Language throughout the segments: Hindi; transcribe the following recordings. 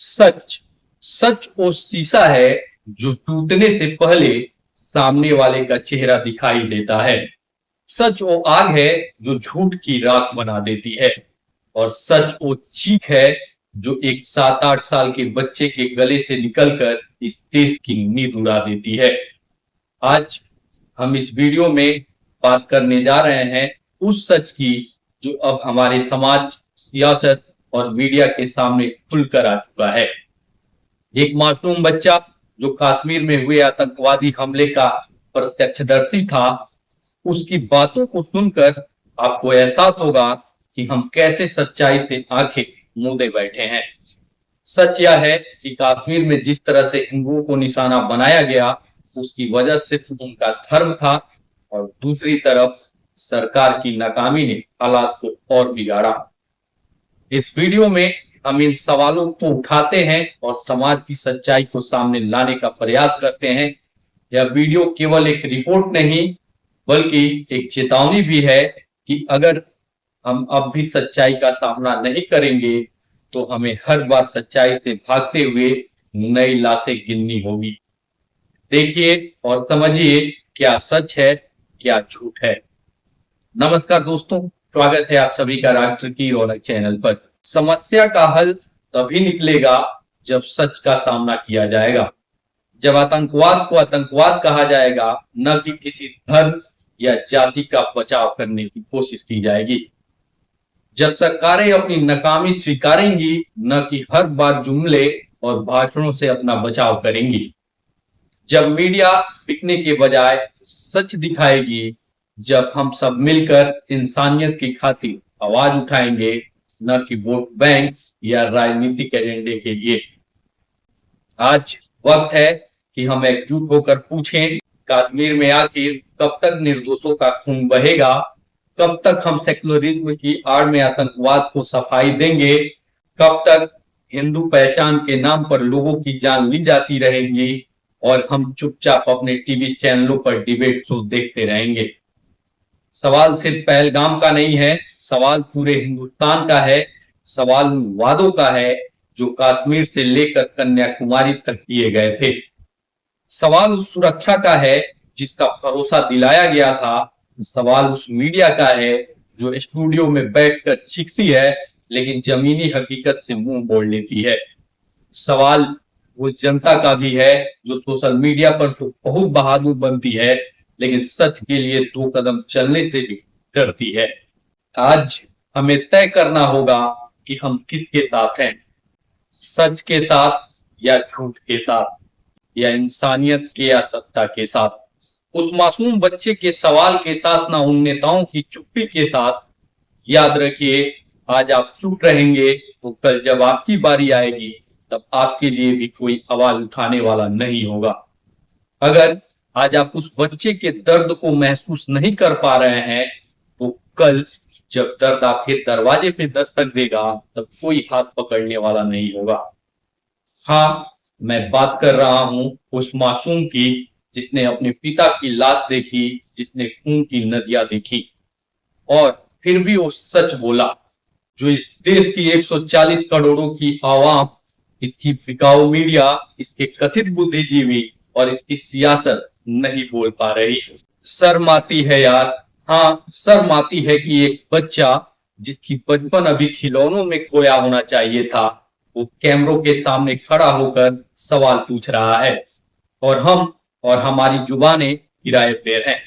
सच सच वो शीशा है जो टूटने से पहले सामने वाले का चेहरा दिखाई देता है। सच वो आग है जो झूठ की राख बना देती है। और सच वो चीख है जो एक 7-8 साल के बच्चे के गले से निकलकर इस देश की नींद उड़ा देती है। आज हम इस वीडियो में बात करने जा रहे हैं उस सच की जो अब हमारे समाज, सियासत और मीडिया के सामने खुलकर आ चुका है। एक मासूम बच्चा जो कश्मीर में हुए आतंकवादी हमले का प्रत्यक्षदर्शी था, उसकी बातों को सुनकर आपको एहसास होगा कि हम कैसे सच्चाई से आंखें मूंदे बैठे हैं। सच यह है कि कश्मीर में जिस तरह से हिंदुओं को निशाना बनाया गया, उसकी वजह सिर्फ उनका धर्म था और दूसरी तरफ सरकार की नाकामी ने हालात को और बिगाड़ा। इस वीडियो में हम इन सवालों को उठाते हैं और समाज की सच्चाई को सामने लाने का प्रयास करते हैं। यह वीडियो केवल एक रिपोर्ट नहीं, बल्कि एक चेतावनी भी है कि अगर हम अब भी सच्चाई का सामना नहीं करेंगे, तो हमें हर बार सच्चाई से भागते हुए नई लाशें गिननी होगी। देखिए और समझिए क्या सच है, क्या झूठ है। नमस्कार दोस्तों, स्वागत है आप सभी का राष्ट्र की रौनक चैनल पर। समस्या का हल तभी निकलेगा जब सच का सामना किया जाएगा, जब आतंकवाद को आतंकवाद कहा जाएगा, न कि किसी धर्म या जाति का बचाव करने की कोशिश की जाएगी। जब सरकारें अपनी नाकामी स्वीकारेंगी, न कि हर बार जुमले और भाषणों से अपना बचाव करेंगी। जब मीडिया बिकने के बजाय सच दिखाएगी, जब हम सब मिलकर इंसानियत की खातिर आवाज उठाएंगे, न कि वोट बैंक या राजनीतिक एजेंडे के लिए। आज वक्त है कि हम एकजुट होकर पूछें, कश्मीर में आखिर कब तक निर्दोषों का खून बहेगा? कब तक हम सेक्युलरिज्म की आड़ में आतंकवाद को सफाई देंगे? कब तक हिंदू पहचान के नाम पर लोगों की जान ली जाती रहेंगी और हम चुपचाप अपने टीवी चैनलों पर डिबेट शो देखते रहेंगे? सवाल सिर्फ पहलगाम का नहीं है, सवाल पूरे हिंदुस्तान का है। सवाल उन वादों का है जो कश्मीर से लेकर कन्याकुमारी तक किए गए थे। सवाल उस सुरक्षा का है जिसका भरोसा दिलाया गया था। सवाल उस मीडिया का है जो स्टूडियो में बैठकर चीखती है लेकिन जमीनी हकीकत से मुंह मोड़ लेती है। सवाल वो जनता का भी है जो सोशल मीडिया पर तो बहुत बहादुर बनती है, लेकिन सच के लिए 2 कदम चलने से भी डरती है। आज हमें तय करना होगा कि हम किसके साथ हैं, सच के साथ या झूठ के साथ, या इंसानियत के या सत्ता के साथ। उस मासूम बच्चे के सवाल के साथ, ना उन नेताओं की चुप्पी के साथ। याद रखिए, आज आप चुप रहेंगे तो कल जब आपकी बारी आएगी, तब आपके लिए भी कोई आवाज उठाने वाला नहीं होगा। अगर आज आप उस बच्चे के दर्द को महसूस नहीं कर पा रहे हैं, तो कल जब दर्द आपके दरवाजे पे दस्तक देगा, तब कोई हाथ पकड़ने वाला नहीं होगा। हाँ, मैं बात कर रहा हूं उस मासूम की जिसने अपने पिता की लाश देखी, जिसने खून की नदियां देखी और फिर भी वो सच बोला, जो इस देश की 140 करोड़ों की आवाम, इसकी बिकाऊ मीडिया, इसके कथित बुद्धिजीवी और इसकी सियासत नहीं बोल पा रही। शर्म आती है यार। हाँ, शर्म आती है कि एक बच्चा जिसकी बचपन अभी खिलौनों में खोया होना चाहिए था, वो कैमरों के सामने खड़ा होकर सवाल पूछ रहा है और हम और हमारी जुबानें किराए पर हैं।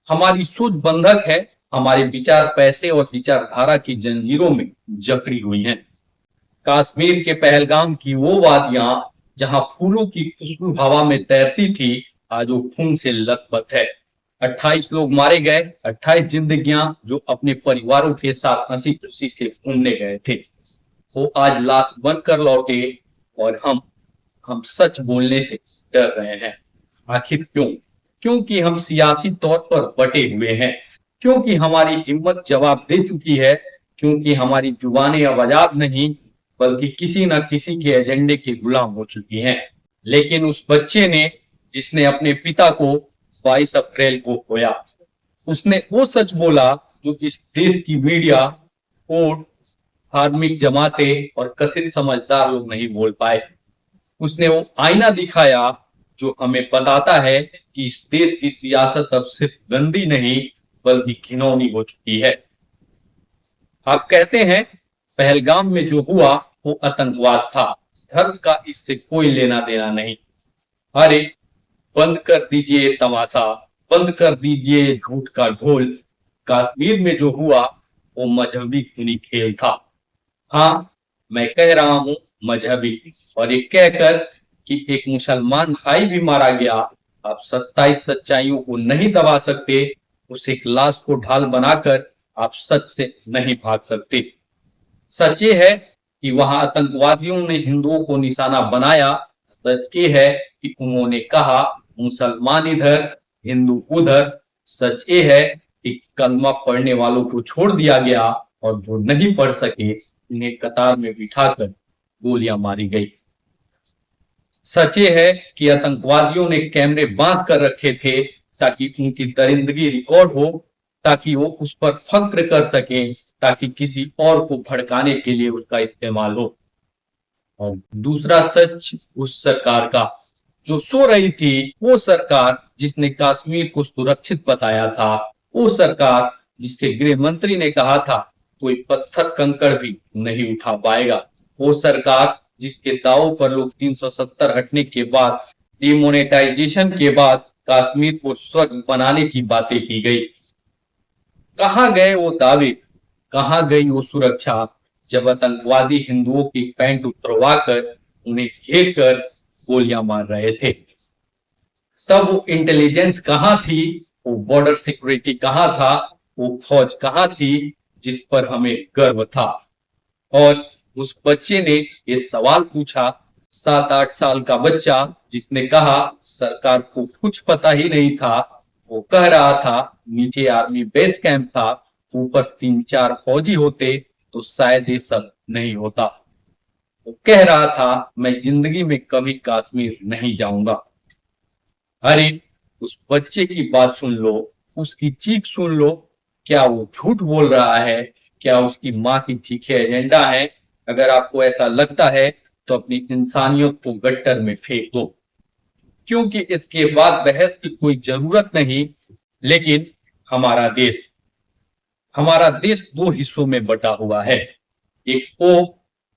हमारी सोच बंधक है, हमारे विचार पैसे और विचारधारा की जंजीरों में जकड़ी हुई हैं। कश्मीर के पहलगाम की वो वादियां जहां फूलों की खुशबू हवा में तैरती थी, आज वो खून से लथपथ है। 28 लोग मारे गए, 28 जिंदगियां जो अपने परिवारों के साथ हंसी खुशी से घूमने गए थे, वो आज लाश बनकर लौटे और हम सच बोलने से डर रहे हैं। आखिर क्यों? क्योंकि हम सियासी तौर पर बटे हुए हैं, क्योंकि हमारी हिम्मत जवाब दे चुकी है, क्योंकि हमारी जुबानें अब आजाद नहीं बल्कि किसी न किसी के एजेंडे के गुलाम हो चुकी हैं। लेकिन उस बच्चे ने, जिसने अपने पिता को 22 अप्रैल को खोया, उसने वो सच बोला जो इस देश की मीडिया, कोर्ट धार्मिक जमातें और कथित समझदार लोग नहीं बोल पाए। उसने वो आईना दिखाया जो हमें बताता है कि इस देश की सियासत अब सिर्फ गंदी नहीं बल्कि घिनौनी हो चुकी है। आप कहते हैं पहलगाम में जो हुआ वो आतंकवाद था, धर्म का इससे कोई लेना देना नहीं। अरे बंद कर दीजिए तमाशा, बंद कर दीजिए झूठ का ढोल। कश्मीर में जो हुआ वो मजहबी खूनी खेल था। हाँ, मैं कह रहा हूं मजहबी। और ये कहकर कि एक मुसलमान भाई भी मारा गया, आप 27 सच्चाइयों को नहीं दबा सकते। उस एक लाश को ढाल बनाकर आप सच से नहीं भाग सकते। सच ये है कि वहां आतंकवादियों ने हिंदुओं को निशाना बनाया। सच ये है कि उन्होंने कहा मुसलमान इधर हिंदू उधर। सच ये है कि कलमा पढ़ने वालों को छोड़ दिया गया और जो नहीं पढ़ सके उन्हें कतार में बिठाकर गोलियां मारी गई। सच ये है कि आतंकवादियों ने कैमरे बांध कर रखे थे ताकि उनकी दरिंदगी रिकॉर्ड हो, ताकि वो उस पर फख्र कर सकें, ताकि किसी और को भड़काने के लिए उसका इस्तेमाल हो। और दूसरा सच उस सरकार का जो सो रही थी, वो सरकार जिसने कश्मीर को सुरक्षित बताया था, वो सरकार जिसके गृह मंत्री ने कहा था कोई पत्थर कंकड़ भी नहीं उठा पाएगा, वो सरकार जिसके दावों पर लोग 370 हटने के बाद, डिमोनेटाइजेशन के बाद कश्मीर को स्वर्ग बनाने की बातें की गई। कहां गए वो दावे, कहां गई वो सुरक्षा जब आतंकवादी हिंदुओं की पैंट उतरवा कर उन्हें घेर कर गोलियां मार रहे थे। तब वो इंटेलिजेंस कहां थी, वो बॉर्डर सिक्योरिटी कहां था, वो फौज कहां थी जिस पर हमें गर्व था। और उस बच्चे ने ये सवाल पूछा, 7-8 साल का बच्चा जिसने कहा सरकार को कुछ पता ही नहीं था। वो कह रहा था नीचे आर्मी बेस कैंप था, ऊपर 3-4 फौजी होते तो शायद ये सब नहीं होता। वो कह रहा था मैं जिंदगी में कभी कश्मीर नहीं जाऊंगा। अरे उस बच्चे की बात सुन लो, उसकी चीख सुन लो। क्या वो झूठ बोल रहा है? क्या उसकी माँ की चीखें एजेंडा है? अगर आपको ऐसा लगता है तो अपनी इंसानियत को गट्टर में फेंक दो, क्योंकि इसके बाद बहस की कोई जरूरत नहीं। लेकिन हमारा देश दो हिस्सों में बटा हुआ है। एक वो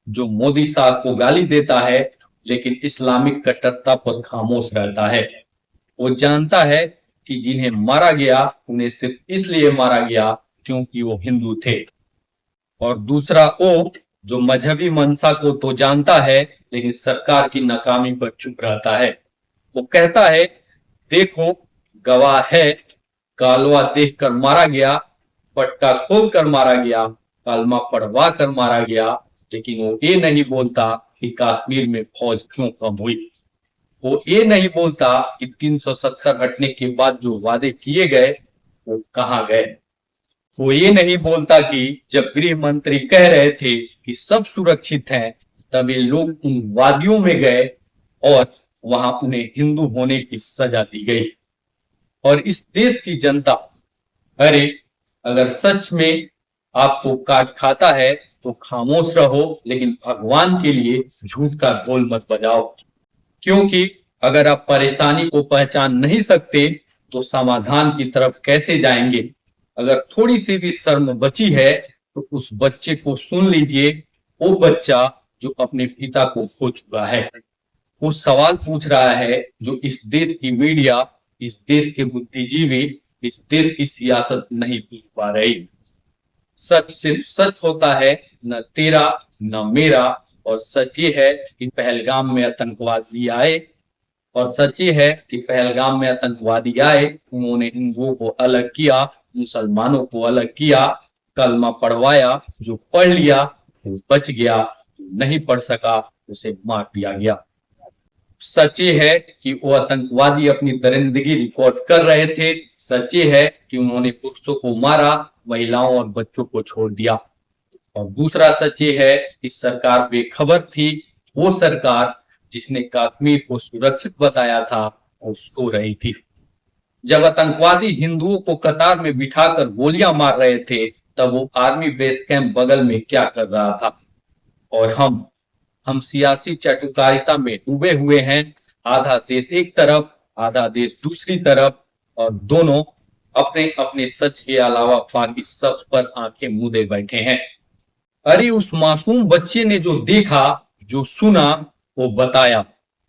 जो मोदी साहब को गाली देता है लेकिन इस्लामिक कट्टरता पर खामोश रहता है। वो जानता है कि जिन्हें मारा गया उन्हें सिर्फ इसलिए मारा गया क्योंकि वो हिंदू थे। और दूसरा वो जो मजहबी मंशा को तो जानता है लेकिन सरकार की नाकामी पर चुप रहता है। वो कहता है देखो गवाह है, कालवा देखकर मारा गया, पटका खोल कर मारा गया, कालमा पढ़वा कर मारा गया, लेकिन वो ये नहीं बोलता कि कश्मीर में फौज क्यों कम हुई। वो ये नहीं बोलता कि 370 हटने के बाद जो वादे किए गए वो कहां गए। वो ये नहीं बोलता कि जब गृह मंत्री कह रहे थे कि सब सुरक्षित हैं, तब ये लोग उन वादियों में गए और वहां उन्हें हिंदू होने की सजा दी गई। और इस देश की जनता, अरे अगर सच में आपको काट खाता है तो खामोश रहो, लेकिन भगवान के लिए झूठ का ढोल मत बजाओ। क्योंकि अगर आप परेशानी को पहचान नहीं सकते तो समाधान की तरफ कैसे जाएंगे। अगर थोड़ी सी भी शर्म बची है तो उस बच्चे को सुन लीजिए, वो बच्चा जो अपने पिता को खो चुका है। वो सवाल पूछ रहा है जो इस देश की मीडिया, इस देश के बुद्धिजीवी, इस देश की सियासत नहीं पूछ पा रही। सच सिर्फ सच होता है, न तेरा न मेरा। और सच ये है कि पहलगाम में आतंकवादी आए, और सच ये है कि पहलगाम में आतंकवादी आए, उन्होंने हिंदुओं को अलग किया, मुसलमानों को अलग किया, कलमा पढ़वाया, जो पढ़ लिया वो बच गया, जो नहीं पढ़ सका उसे मार दिया गया। सच ये है कि वो आतंकवादी अपनी दरिंदगी रिकॉर्ड कर रहे थे। सच ये है कि उन्होंने पुरुषों को मारा, महिलाओं और बच्चों को छोड़ दिया। और दूसरा सच ये है कि सरकार बेखबर थी, वो सरकार जिसने कश्मीर को सुरक्षित बताया था और सो रही थी। जब आतंकवादी हिंदुओं को कतार में बिठाकर गोलियां मार रहे थे, तब वो आर्मी बेस कैंप बगल में क्या कर रहा था? और हम सियासी चाटुकारिता में डूबे हुए हैं। आधा देश एक तरफ, आधा देश दूसरी तरफ, और दोनों अपने अपने सच के अलावा बाकी सब पर आंखें मूंदे बैठे हैं। अरे उस मासूम बच्चे ने जो देखा, जो सुना, वो बताया,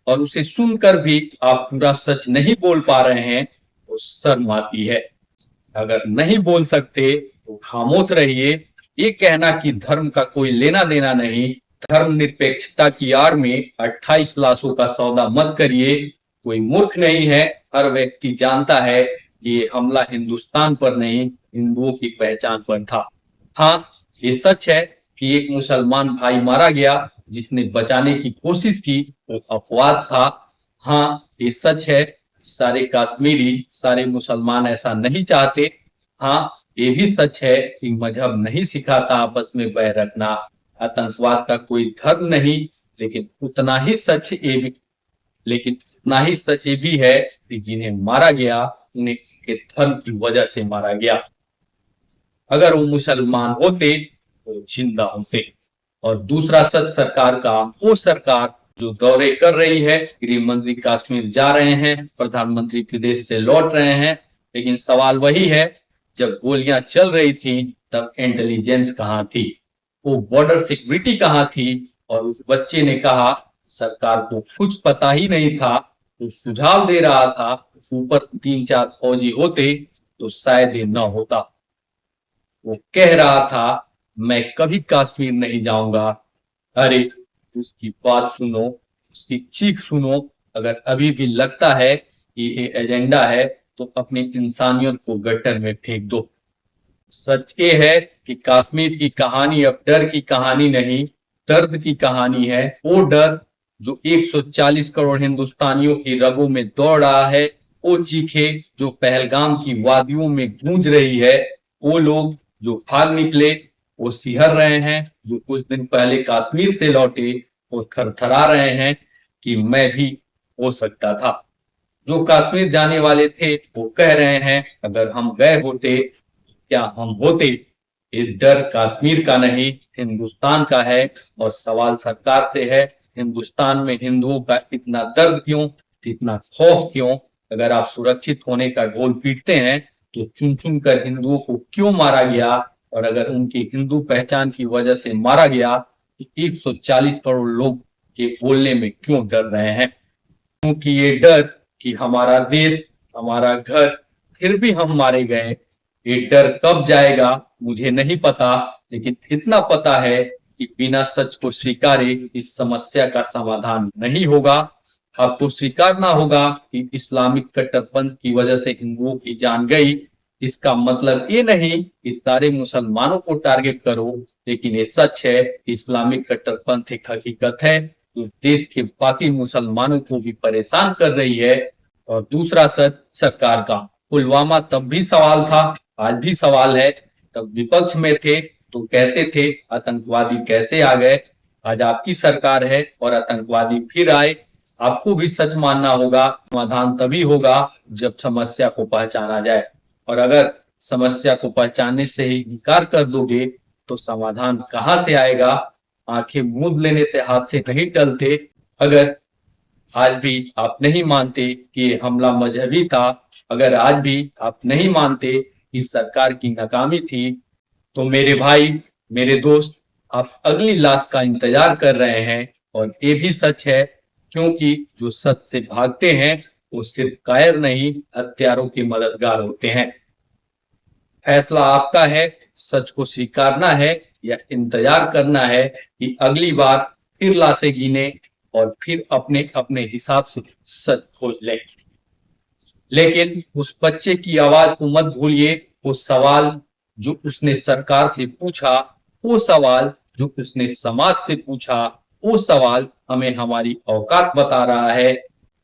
और उसे सुनकर भी आप पूरा सच नहीं बोल पा रहे हैं, तो शर्म आती है। अगर नहीं बोल सकते तो खामोश रहिए। ये कहना कि धर्म का कोई लेना देना नहीं, धर्मनिरपेक्षता की आड़ में 28 लाशों का सौदा मत करिए। कोई मूर्ख नहीं है, हर व्यक्ति जानता है कि ये हमला हिंदुस्तान पर नहीं, हिंदुओं की पहचान पर था। हाँ, ये सच है कि एक मुसलमान भाई मारा गया, जिसने बचाने की कोशिश की, वो अपवाद था। हाँ, ये सच है, सारे कश्मीरी, सारे मुसलमान ऐसा नहीं चाहते। हाँ, ये भी सच है कि मजहब नहीं सिखाता आपस में बैर रखना, आतंकवाद का कोई धर्म नहीं। लेकिन उतना ही सच ये भी लेकिन उतना ही सच ये भी है कि जिन्हें मारा गया, उन्हें के धर्म की वजह से मारा गया। अगर वो मुसलमान होते तो जिंदा होते। और दूसरा सच सरकार का, वो सरकार जो दौरे कर रही है, गृह मंत्री कश्मीर जा रहे हैं, प्रधानमंत्री विदेश से लौट रहे हैं, लेकिन सवाल वही है, जब गोलियां चल रही थी तब इंटेलिजेंस कहाँ थी? वो बॉर्डर सिक्योरिटी कहाँ थी? और उस बच्चे ने कहा सरकार को कुछ पता ही नहीं था, तो सुझाव दे रहा था, ऊपर 3-4 फौजी होते तो शायद ये न होता। वो कह रहा था मैं कभी कश्मीर नहीं जाऊंगा। अरे उसकी बात सुनो, उसकी चीख सुनो। अगर अभी भी लगता है कि ये एजेंडा है, तो अपनी इंसानियत को गटर में फेंक दो। सच ये है कि कश्मीर की कहानी अब डर की कहानी नहीं, दर्द की कहानी है। वो डर जो 140 करोड़ हिंदुस्तानियों की रगों में दौड़ रहा है, वो चीखें जो पहलगाम की वादियों में गूंज रही है, वो लोग जो भाग निकले वो सिहर रहे हैं, जो कुछ दिन पहले कश्मीर से लौटे वो थरथरा रहे हैं कि मैं भी हो सकता था। जो कश्मीर जाने वाले थे वो कह रहे हैं अगर हम गए होते, क्या हम होते? ये डर कश्मीर का नहीं, हिंदुस्तान का है। और सवाल सरकार से है, हिंदुस्तान में हिंदुओं का इतना दर्द क्यों, इतना खौफ क्यों? अगर आप सुरक्षित होने का ढोल पीटते हैं, तो चुन चुन कर हिंदुओं को क्यों मारा गया? और अगर उनकी हिंदू पहचान की वजह से मारा गया, तो 140 करोड़ लोग के बोलने में क्यों डर रहे हैं? क्योंकि ये डर कि हमारा देश, हमारा घर, फिर भी हम मारे गए। ये डर कब जाएगा मुझे नहीं पता, लेकिन इतना पता है कि बिना सच को स्वीकारे इस समस्या का समाधान नहीं होगा। आपको स्वीकारना होगा कि इस्लामिक कट्टरपंथ की वजह से हिंदुओं की जान गई। इसका मतलब ये नहीं कि सारे मुसलमानों को टारगेट करो, लेकिन ये सच है कि इस्लामिक कट्टरपंथ एक हकीकत है जो देश के बाकी मुसलमानों को भी परेशान कर रही है। और दूसरा सच सरकार का, पुलवामा तब भी सवाल था, आज भी सवाल है। तब विपक्ष में थे तो कहते थे आतंकवादी कैसे आ गए, आज आपकी सरकार है और आतंकवादी फिर आए। आपको भी सच मानना होगा, समाधान तभी होगा जब समस्या को पहचाना जाए। और अगर समस्या को पहचानने से ही इनकार कर दोगे, तो समाधान कहाँ से आएगा? आंखें मूंद लेने से हाथ से नहीं टलते। अगर आज भी आप नहीं मानते कि ये हमला मजहबी था, अगर आज भी आप नहीं मानते कि सरकार की नाकामी थी, तो मेरे भाई, मेरे दोस्त, आप अगली लाश का इंतजार कर रहे हैं। और ये भी सच है, क्योंकि जो सच से भागते हैं वो सिर्फ कायर नहीं, हत्यारों के मददगार होते हैं। फैसला आपका है, सच को स्वीकारना है या इंतजार करना है कि अगली बार फिर लाशें गिने और फिर अपने अपने हिसाब से सच खोज लें। लेकिन उस बच्चे की आवाज को मत भूलिए, वो सवाल जो उसने सरकार से पूछा, वो सवाल जो उसने समाज से पूछा, वो सवाल हमें हमारी औकात बता रहा है।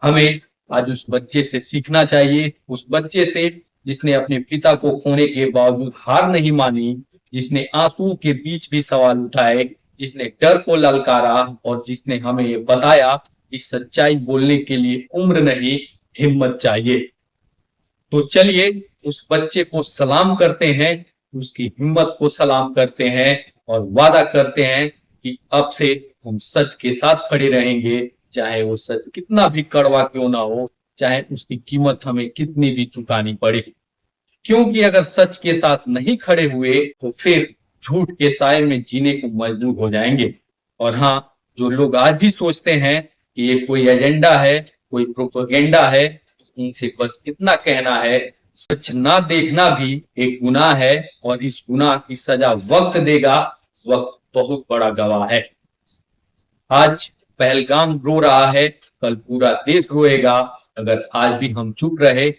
हमें आज उस बच्चे से सीखना चाहिए, उस बच्चे से जिसने अपने पिता को खोने के बावजूद हार नहीं मानी, जिसने आंसुओं के बीच भी सवाल उठाए, जिसने डर को ललकारा, और जिसने हमें ये बताया कि सच्चाई बोलने के लिए उम्र नहीं, हिम्मत चाहिए। तो चलिए उस बच्चे को सलाम करते हैं, उसकी हिम्मत को सलाम करते हैं और वादा करते हैं कि अब से हम सच के साथ खड़े रहेंगे, चाहे वो सच कितना भी कड़वा क्यों ना हो, चाहे उसकी कीमत हमें कितनी भी चुकानी पड़े। क्योंकि अगर सच के साथ नहीं खड़े हुए तो फिर झूठ के साए में जीने को मजबूर हो जाएंगे। और हाँ, जो लोग आज भी सोचते हैं कि ये कोई एजेंडा है, कोई प्रोपेगेंडा है, उनसे बस इतना कहना है, सच ना देखना भी एक गुनाह है और इस गुनाह की सजा वक्त देगा। वक्त बहुत बड़ा गवाह है। आज पहलगाम रो रहा है, कल पूरा देश रोएगा अगर आज भी हम चुप रहे।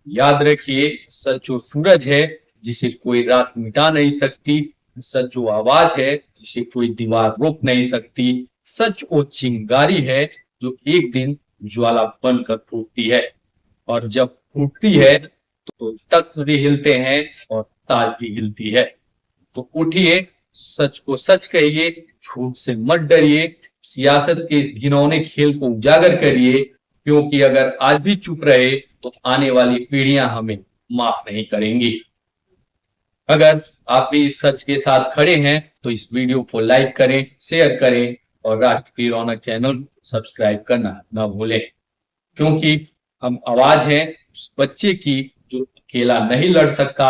याद रखिए, सच वो सूरज है जिसे कोई रात मिटा नहीं सकती। सच वो आवाज है जिसे कोई दीवार रोक नहीं सकती। सच वो चिंगारी है जो एक दिन ज्वाला बनकर फूटती है, और जब फूटती है तो तख्त भी हिलते हैं और ताज भी हिलती है। तो उठिए, सच को सच कहिए, झूठ से मत डरिए, सियासत के इस घिनौने खेल को उजागर करिए, क्योंकि अगर आज भी चुप रहे तो आने वाली पीढ़ियां हमें माफ नहीं करेंगी। अगर आप भी इस सच के साथ खड़े हैं तो इस वीडियो को लाइक करें, शेयर करें और राष्ट्र की रौनक चैनल सब्सक्राइब करना ना भूलें, क्योंकि हम आवाज हैं उस बच्चे की जो अकेला नहीं लड़ सकता।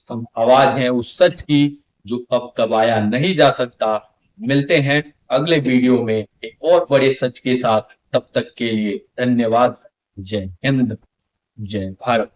हम आवाज हैं उस सच की जो अब दबाया नहीं जा सकता। मिलते हैं अगले वीडियो में एक और बड़े सच के साथ। तब तक के लिए धन्यवाद। जय हिंद, जय भारत।